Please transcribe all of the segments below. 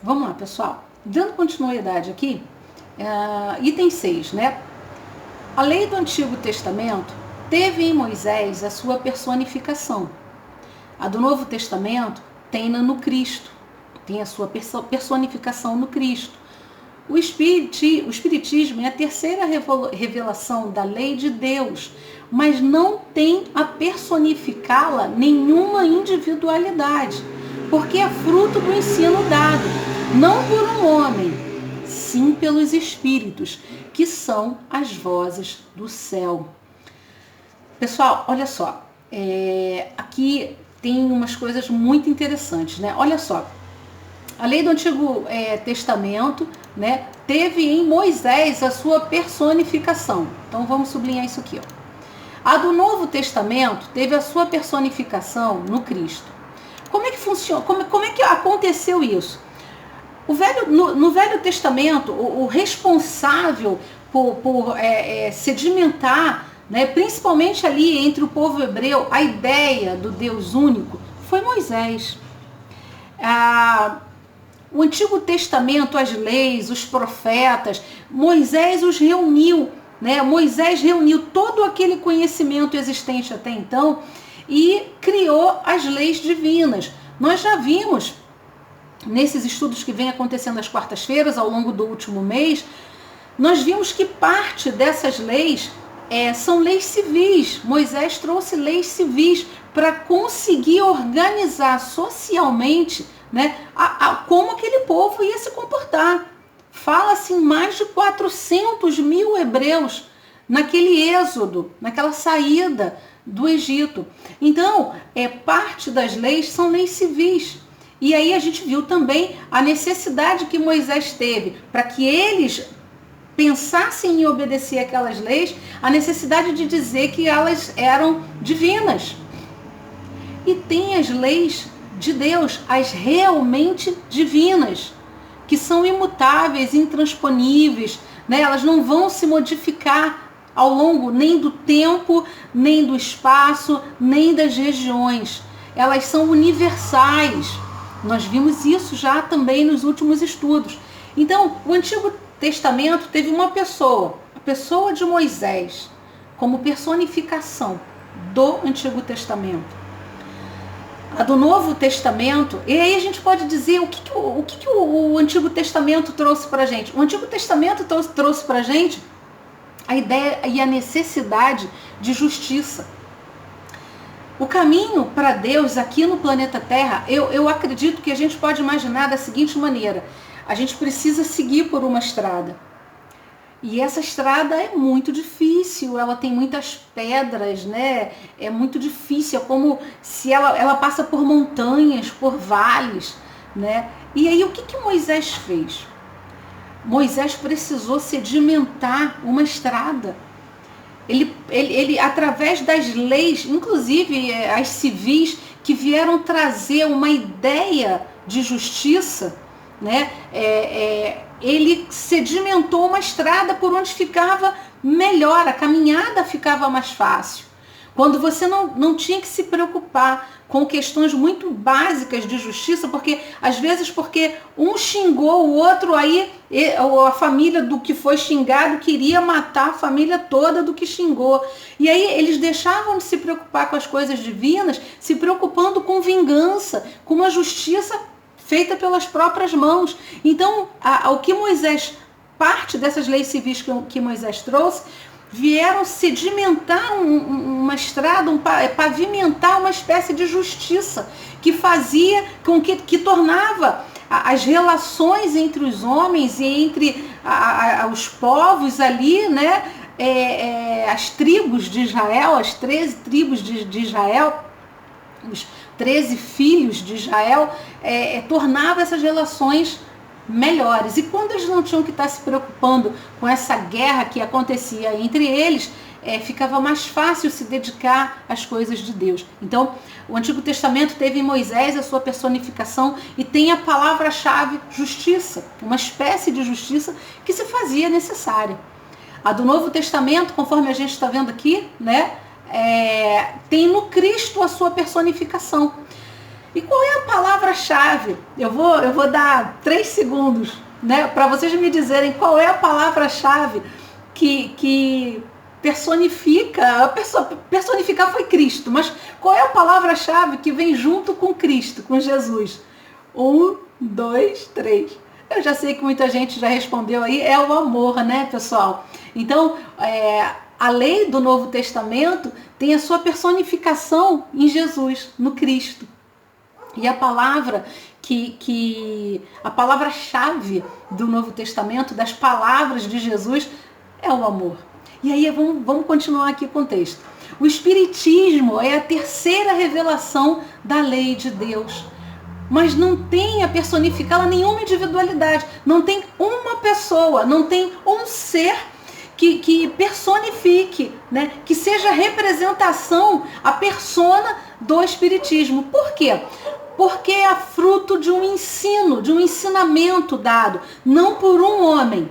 Vamos lá, pessoal. Dando continuidade aqui, item 6, né? A lei do Antigo Testamento teve em Moisés a sua personificação. A do Novo Testamento tem-na no Cristo, tem a sua personificação no Cristo. O Espiritismo é a terceira revelação da lei de Deus, mas não tem a personificá-la nenhuma individualidade, porque é fruto do ensino dado, não por um homem, sim pelos Espíritos, que são as vozes do céu. Pessoal, olha só, aqui tem umas coisas muito interessantes, né? Olha só, a lei do Antigo Testamento, né, teve em Moisés a sua personificação. Então vamos sublinhar isso aqui, ó. A do Novo Testamento teve a sua personificação no Cristo. Como é que funciona? Como é que aconteceu isso? No Velho Testamento, o responsável por sedimentar, né, principalmente ali entre o povo hebreu, a ideia do Deus único, foi Moisés. O Antigo Testamento, as leis, os profetas, Moisés os reuniu, né? Moisés reuniu todo aquele conhecimento existente até então e criou as leis divinas. Nós já vimos, nesses estudos que vem acontecendo às quartas-feiras, ao longo do último mês, nós vimos que parte dessas leis são leis civis. Moisés trouxe leis civis para conseguir organizar socialmente, né, como aquele povo ia se comportar. Fala-se em mais de 400 mil hebreus naquele êxodo, naquela saída do Egito. Então, parte das leis são leis civis. E aí a gente viu também a necessidade que Moisés teve para que eles pensassem em obedecer aquelas leis, a necessidade de dizer que elas eram divinas. E tem as leis de Deus, as realmente divinas, que são imutáveis, intransponíveis, né? Elas não vão se modificar ao longo nem do tempo, nem do espaço, nem das regiões. Elas são universais. Nós vimos isso já também nos últimos estudos. Então, o Antigo Testamento teve uma pessoa, a pessoa de Moisés, como personificação do Antigo Testamento. A do Novo Testamento, e aí a gente pode dizer o que o Antigo Testamento trouxe para a gente. O Antigo Testamento trouxe para a gente a ideia e a necessidade de justiça. O caminho para Deus aqui no planeta Terra, eu acredito que a gente pode imaginar da seguinte maneira: a gente precisa seguir por uma estrada. E essa estrada é muito difícil, ela tem muitas pedras, né? É muito difícil, é como se ela passa por montanhas, por vales, né? E aí o que Moisés fez? Moisés precisou sedimentar uma estrada. Ele através das leis, inclusive as civis, que vieram trazer uma ideia de justiça, né? Ele sedimentou uma estrada por onde ficava melhor, a caminhada ficava mais fácil. Quando você não tinha que se preocupar com questões muito básicas de justiça, porque às vezes porque um xingou o outro, aí a família do que foi xingado queria matar a família toda do que xingou. E aí eles deixavam de se preocupar com as coisas divinas, se preocupando com vingança, com uma justiça feita pelas próprias mãos. Então, o que Moisés, parte dessas leis civis que Moisés trouxe, vieram sedimentar uma estrada, pavimentar uma espécie de justiça que fazia com que tornava as relações entre os homens e entre os povos ali, né, as tribos de Israel, as 13 tribos de Israel, os 13 filhos de Israel, tornava essas relações melhores. E quando eles não tinham que estar se preocupando com essa guerra que acontecia entre eles, ficava mais fácil se dedicar às coisas de Deus. Então, o Antigo Testamento teve em Moisés a sua personificação e tem a palavra-chave justiça, uma espécie de justiça que se fazia necessária. A do Novo Testamento, conforme a gente está vendo aqui, né, tem no Cristo a sua personificação. E qual é a palavra-chave? Eu vou dar 3 segundos, né, para vocês me dizerem qual é a palavra-chave que personifica. Personificar foi Cristo, mas qual é a palavra-chave que vem junto com Cristo, com Jesus? 1, 2, 3. Eu já sei que muita gente já respondeu aí, é o amor, né, pessoal? Então, a lei do Novo Testamento tem a sua personificação em Jesus, no Cristo. E a palavra a palavra-chave do Novo Testamento, das palavras de Jesus, é o amor. E aí vamos continuar aqui com o texto. O Espiritismo é a terceira revelação da lei de Deus, mas não tem a personificá-la nenhuma individualidade, não tem uma pessoa, não tem um ser que personifique, né? Que seja representação, a persona do Espiritismo. Por quê? Porque é fruto de um ensino, de um ensinamento dado, não por um homem,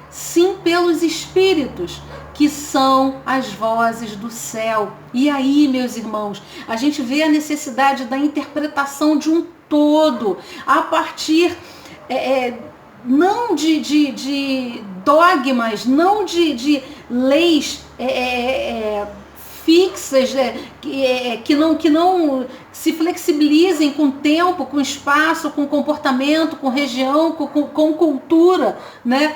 sim pelos espíritos, que são as vozes do céu. E aí, meus irmãos, a gente vê a necessidade da interpretação de um todo, a partir não de dogmas, não de leis fixas, que não se flexibilizem com o tempo, com o espaço, com o comportamento, com região, com cultura, né?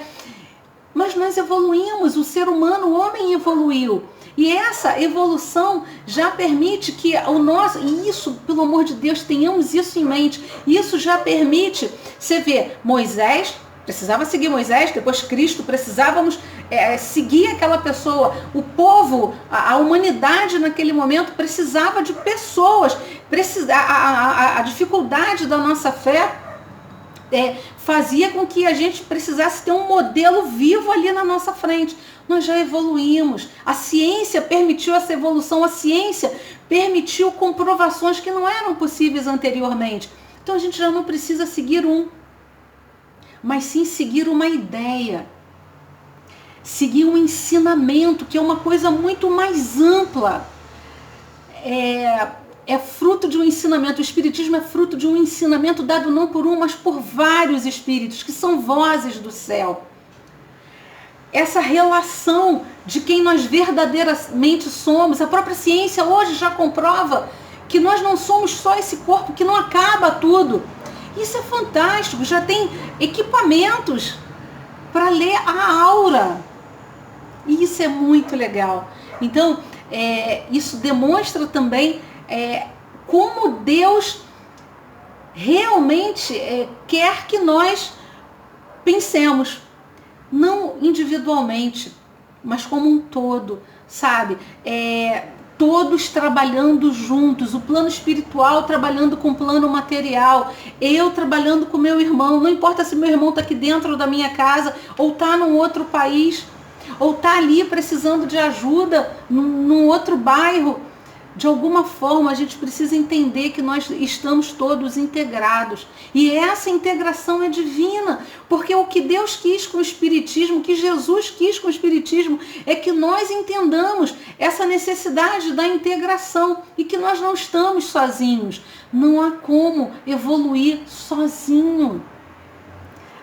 Mas nós evoluímos, o ser humano, o homem evoluiu. E essa evolução já permite que o nosso, e isso, pelo amor de Deus, tenhamos isso em mente, isso já permite, você vê, Moisés, precisava seguir Moisés, depois Cristo, precisávamos seguir aquela pessoa, o povo, a humanidade naquele momento precisava de pessoas, a dificuldade da nossa fé fazia com que a gente precisasse ter um modelo vivo ali na nossa frente. Nós já evoluímos. A ciência permitiu essa evolução, a ciência permitiu comprovações que não eram possíveis anteriormente. Então a gente já não precisa seguir mas sim seguir uma ideia. Seguir um ensinamento, que é uma coisa muito mais ampla. É fruto de um ensinamento. O Espiritismo é fruto de um ensinamento dado não por um, mas por vários espíritos, que são vozes do céu. Essa relação de quem nós verdadeiramente somos, a própria ciência hoje já comprova que nós não somos só esse corpo, que não acaba tudo. Isso é fantástico, já tem equipamentos para ler a aura. E isso é muito legal. Então, isso demonstra também como Deus realmente quer que nós pensemos, não individualmente, mas como um todo, sabe? Todos trabalhando juntos, o plano espiritual trabalhando com o plano material, eu trabalhando com meu irmão, não importa se meu irmão está aqui dentro da minha casa, ou está num outro país, ou está ali precisando de ajuda num outro bairro. De alguma forma a gente precisa entender que nós estamos todos integrados. E essa integração é divina, porque o que Deus quis com o Espiritismo, o que Jesus quis com o Espiritismo, é que nós entendamos essa necessidade da integração e que nós não estamos sozinhos. Não há como evoluir sozinho.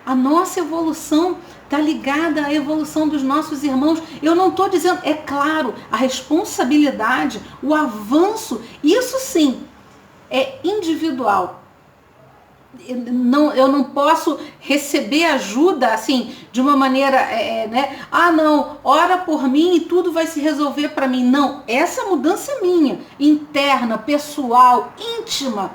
A nossa evolução está ligada à evolução dos nossos irmãos. Eu não estou dizendo, é claro, a responsabilidade, o avanço, isso sim, é individual. Eu não posso receber ajuda assim, de uma maneira, não, ora por mim e tudo vai se resolver para mim. Não, essa mudança é minha, interna, pessoal, íntima.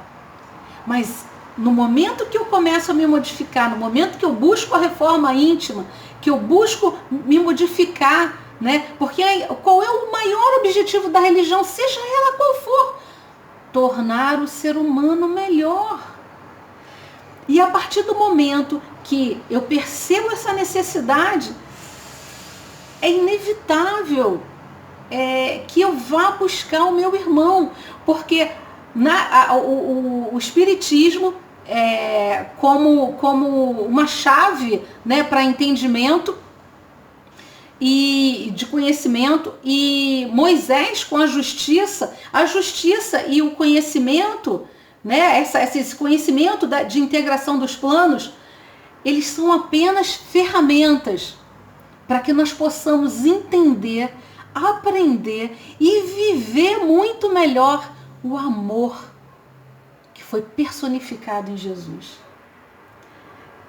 Mas no momento que eu começo a me modificar, no momento que eu busco a reforma íntima, que eu busco me modificar, né? Porque qual é o maior objetivo da religião, seja ela qual for? Tornar o ser humano melhor. E a partir do momento que eu percebo essa necessidade, é inevitável que eu vá buscar o meu irmão, porque o Espiritismo como uma chave, né, para entendimento e de conhecimento, e Moisés com a justiça e o conhecimento, né? Esse conhecimento de integração dos planos, eles são apenas ferramentas para que nós possamos entender, aprender e viver muito melhor o amor que foi personificado em Jesus.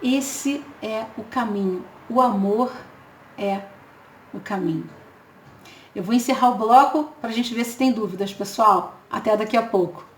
Esse é o caminho. O amor é o caminho. Eu vou encerrar o bloco para a gente ver se tem dúvidas, pessoal. Até daqui a pouco.